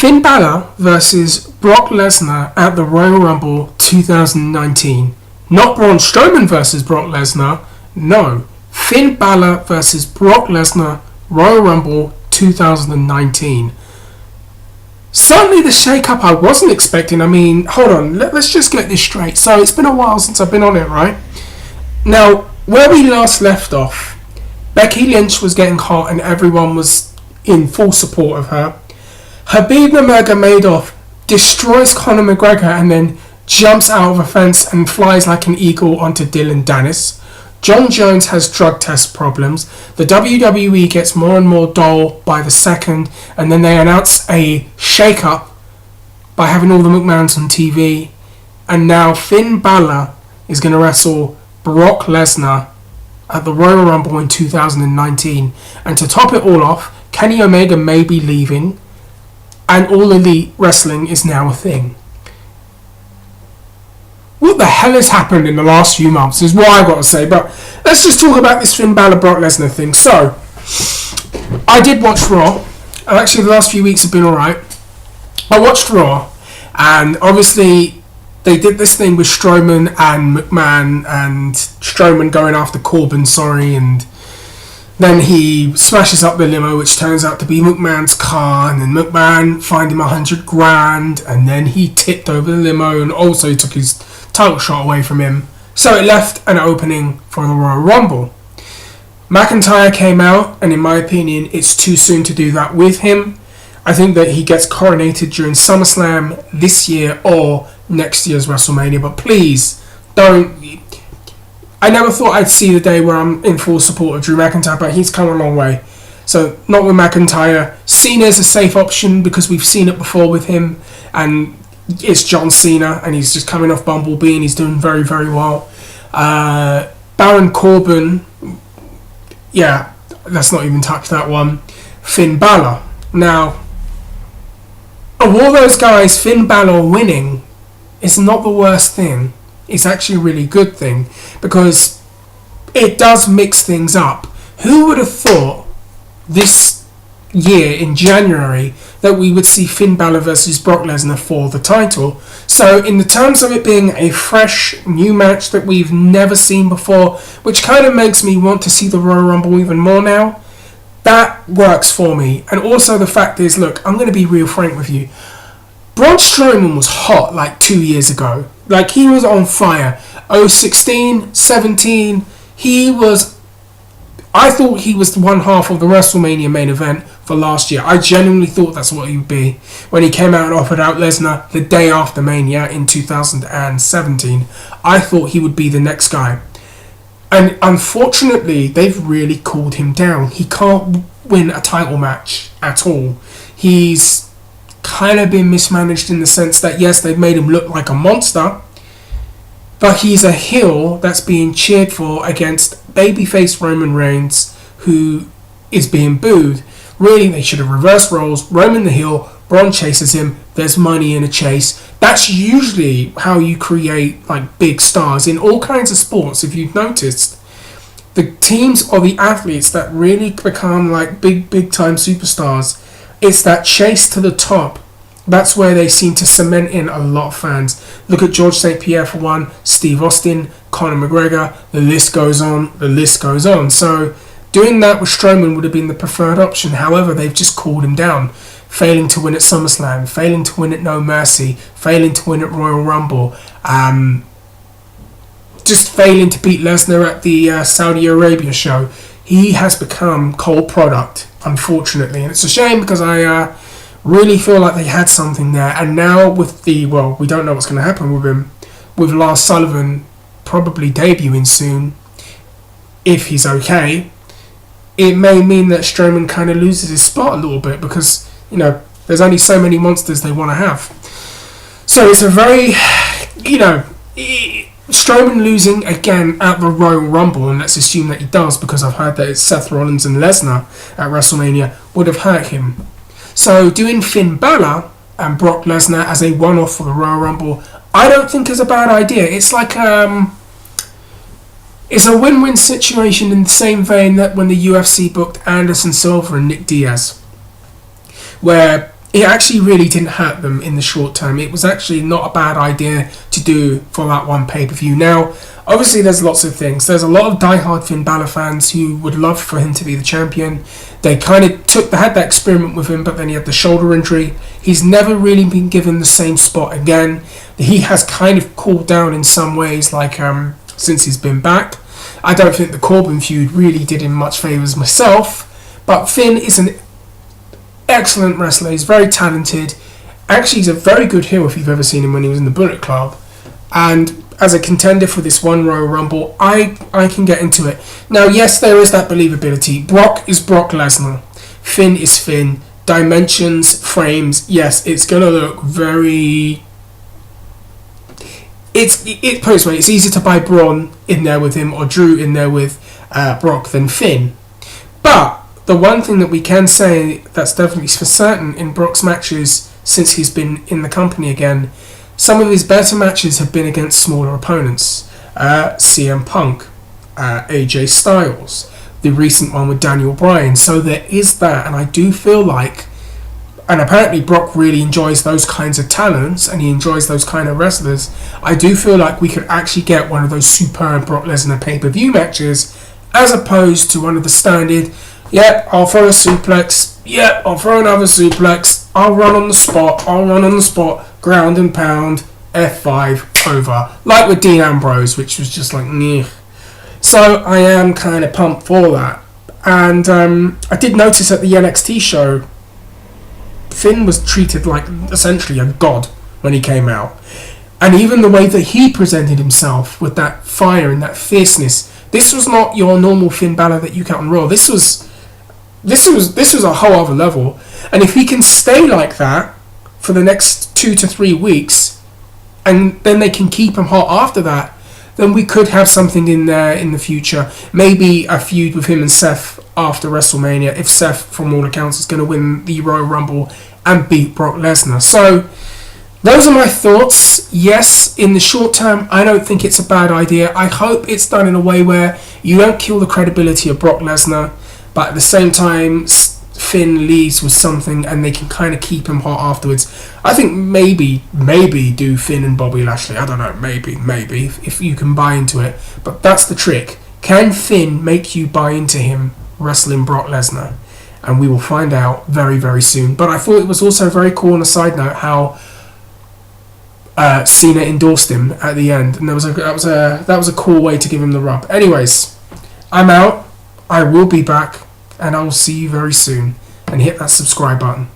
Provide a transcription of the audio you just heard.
Finn Balor versus Brock Lesnar at the Royal Rumble 2019. Not Braun Strowman versus Brock Lesnar. No. Finn Balor versus Brock Lesnar, Royal Rumble 2019. Certainly the shake-up I wasn't expecting. I mean, hold on. Let's just get this straight. So it's been a while since I've been on it, right? Now, where we last left off, Becky Lynch was getting hot and everyone was in full support of her. Habib Nurmagomedov destroys Conor McGregor and then jumps out of a fence and flies like an eagle onto Dylan Dennis. John Jones has drug test problems. The WWE gets more and more dull by the second, and then they announce a shake-up by having all the McMahons on TV. And now Finn Balor is going to wrestle Brock Lesnar at the Royal Rumble in 2019. And to top it all off, Kenny Omega may be leaving, and All Elite Wrestling is now a thing. What the hell has happened in the last few months is what I've got to say. But let's just talk about this Finn Balor Brock Lesnar thing. So, I did watch Raw. Actually, the last few weeks have been alright. I watched Raw, and obviously they did this thing with Strowman and McMahon, and Strowman going after Corbin, and then he smashes up the limo, which turns out to be McMahon's car, and then McMahon fined him $100,000, and then he tipped over the limo and also took his title shot away from him. So it left an opening for the Royal Rumble. McIntyre came out, and in my opinion, it's too soon to do that with him. I think that he gets coronated during SummerSlam this year or next year's WrestleMania, but please don't. I never thought I'd see the day where I'm in full support of Drew McIntyre, but he's come a long way. So, not with McIntyre. Cena's a safe option because we've seen it before with him, and it's John Cena, and he's just coming off Bumblebee, and he's doing very, very well. Baron Corbin, yeah, let's not even touch that one. Finn Balor. Now, of all those guys, Finn Balor winning is not the worst thing. It's actually a really good thing because it does mix things up. Who would have thought this year in January that we would see Finn Balor versus Brock Lesnar for the title? So in the terms of it being a fresh new match that we've never seen before, which kind of makes me want to see the Royal Rumble even more now, that works for me. And also the fact is, look, I'm going to be real frank with you. Braun Strowman was hot like 2 years ago. Like, he was on fire. 16, 17, I thought he was one half of the WrestleMania main event for last year. I genuinely thought that's what he would be when he came out and offered out Lesnar the day after Mania in 2017. I thought he would be the next guy. And unfortunately, they've really cooled him down. He can't win a title match at all. He's kind of been mismanaged in the sense that, yes, they've made him look like a monster, but he's a heel that's being cheered for against babyface Roman Reigns, who is being booed. Really, they should have reversed roles. Roman the heel, Braun chases him, there's money in a chase. That's usually how you create like big stars in all kinds of sports. If you've noticed, the teams or the athletes that really become like big time superstars, it's that chase to the top. That's where they seem to cement in a lot of fans. Look at George St. Pierre for one, Steve Austin, Conor McGregor, the list goes on. So doing that with Strowman would have been the preferred option. However, they've just called him down, failing to win at SummerSlam, failing to win at No Mercy, failing to win at Royal Rumble, just failing to beat Lesnar at the Saudi Arabia show. He has become cold product, unfortunately, and it's a shame because I really feel like they had something there. And now with we don't know what's going to happen with him, with Lars Sullivan probably debuting soon, if he's okay, it may mean that Strowman kind of loses his spot a little bit because, you know, there's only so many monsters they want to have. So it's a very, Strowman losing again at the Royal Rumble, and let's assume that he does because I've heard that it's Seth Rollins and Lesnar at WrestleMania, would have hurt him. So doing Finn Balor and Brock Lesnar as a one-off for the Royal Rumble, I don't think is a bad idea. It's like it's a win-win situation in the same vein that when the UFC booked Anderson Silva and Nick Diaz, where it actually really didn't hurt them in the short term. It was actually not a bad idea to do for that one pay-per-view. Now, obviously there's lots of things. There's a lot of diehard Finn Balor fans who would love for him to be the champion. They kind of had that experiment with him, but then he had the shoulder injury. He's never really been given the same spot again. He has kind of cooled down in some ways, like since he's been back. I don't think the Corbin feud really did him much favours myself, but Finn is an excellent wrestler. He's very talented. Actually, he's a very good heel if you've ever seen him when he was in the Bullet Club. And as a contender for this one Royal Rumble, I can get into it. Now, yes, there is that believability. Brock is Brock Lesnar. Finn is Finn. Dimensions, frames, yes, it's going to look very... Put it this way, it's easier to buy Braun in there with him or Drew in there with Brock than Finn. But the one thing that we can say that's definitely for certain in Brock's matches since he's been in the company again, some of his better matches have been against smaller opponents. CM Punk, AJ Styles, the recent one with Daniel Bryan. So there is that, and I do feel like, and apparently Brock really enjoys those kinds of talents and he enjoys those kind of wrestlers, I do feel like we could actually get one of those superb Brock Lesnar pay-per-view matches as opposed to one of the standard, I'll throw a suplex, I'll throw another suplex, I'll run on the spot, ground and pound, F5, over. Like with Dean Ambrose, which was just like, meh. So I am kind of pumped for that. And I did notice at the NXT show, Finn was treated like essentially a god when he came out. And even the way that he presented himself with that fire and that fierceness, this was not your normal Finn Balor that you get on Raw. This was a whole other level. And if he can stay like that for the next 2 to 3 weeks, and then they can keep him hot after that, then we could have something in there in the future. Maybe a feud with him and Seth after WrestleMania, if Seth, from all accounts, is going to win the Royal Rumble and beat Brock Lesnar. So, those are my thoughts. Yes, in the short term, I don't think it's a bad idea. I hope it's done in a way where you don't kill the credibility of Brock Lesnar, but at the same time, Finn leaves with something and they can kind of keep him hot afterwards. I think maybe do Finn and Bobby Lashley. I don't know, maybe, if you can buy into it. But that's the trick. Can Finn make you buy into him wrestling Brock Lesnar? And we will find out very, very soon. But I thought it was also very cool on a side note how Cena endorsed him at the end. And that was a cool way to give him the rub. Anyways, I'm out. I will be back. And I will see you very soon. And hit that subscribe button.